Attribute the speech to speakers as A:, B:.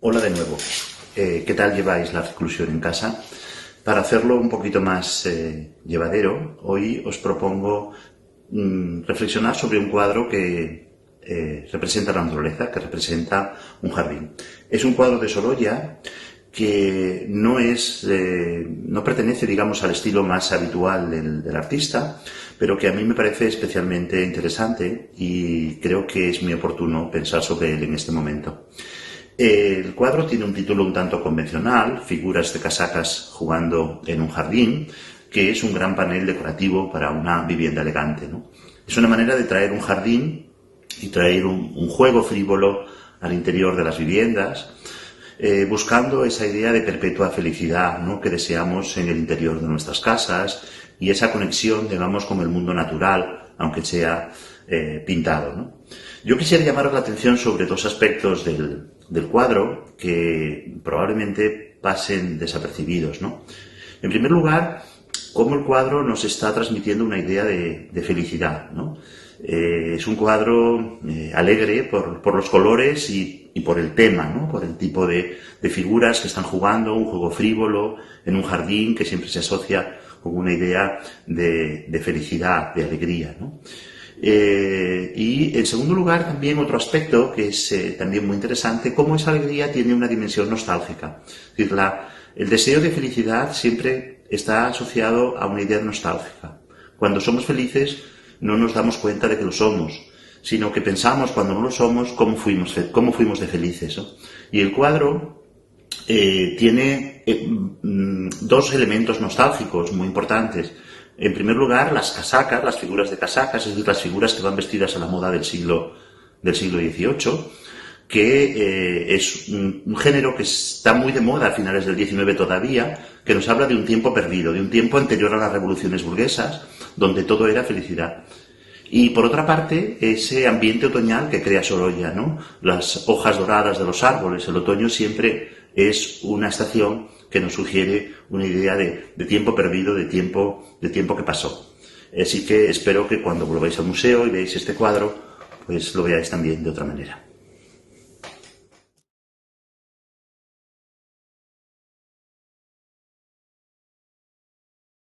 A: Hola de nuevo. ¿Qué tal lleváis la reclusión en casa? Para hacerlo un poquito más llevadero, hoy os propongo reflexionar sobre un cuadro que representa la naturaleza, que representa un jardín. Es un cuadro de Sorolla que no pertenece, digamos, al estilo más habitual del artista, pero que a mí me parece especialmente interesante y creo que es muy oportuno pensar sobre él en este momento. El cuadro tiene un título un tanto convencional, figuras de casacas jugando en un jardín, que es un gran panel decorativo para una vivienda elegante, ¿no? Es una manera de traer un jardín y traer un juego frívolo al interior de las viviendas, buscando esa idea de perpetua felicidad, ¿no?, que deseamos en el interior de nuestras casas y esa conexión, digamos, con el mundo natural, aunque sea pintado, ¿no? Yo quisiera llamaros la atención sobre dos aspectos del cuadro que probablemente pasen desapercibidos, ¿no? En primer lugar, cómo el cuadro nos está transmitiendo una idea de felicidad, ¿no? Es un cuadro alegre por los colores y por el tema, ¿no? Por el tipo de figuras que están jugando, un juego frívolo en un jardín que siempre se asocia con una idea de felicidad, de alegría, ¿no? Y en segundo lugar, también otro aspecto que es también muy interesante, cómo esa alegría tiene una dimensión nostálgica. Es decir, el deseo de felicidad siempre está asociado a una idea nostálgica. Cuando somos felices no nos damos cuenta de que lo somos, sino que pensamos cuando no lo somos cómo fuimos de felices, ¿no? Y el cuadro tiene dos elementos nostálgicos muy importantes. En primer lugar, las casacas, las figuras de casacas, es decir, las figuras que van vestidas a la moda del siglo XVIII, que es un género que está muy de moda a finales del XIX todavía, que nos habla de un tiempo perdido, de un tiempo anterior a las revoluciones burguesas, donde todo era felicidad. Y por otra parte, ese ambiente otoñal que crea Sorolla, ¿no? Las hojas doradas de los árboles, el otoño siempre es una estación que nos sugiere una idea de tiempo perdido, de tiempo que pasó. Así que espero que cuando volváis al museo y veáis este cuadro, pues lo veáis también de otra manera.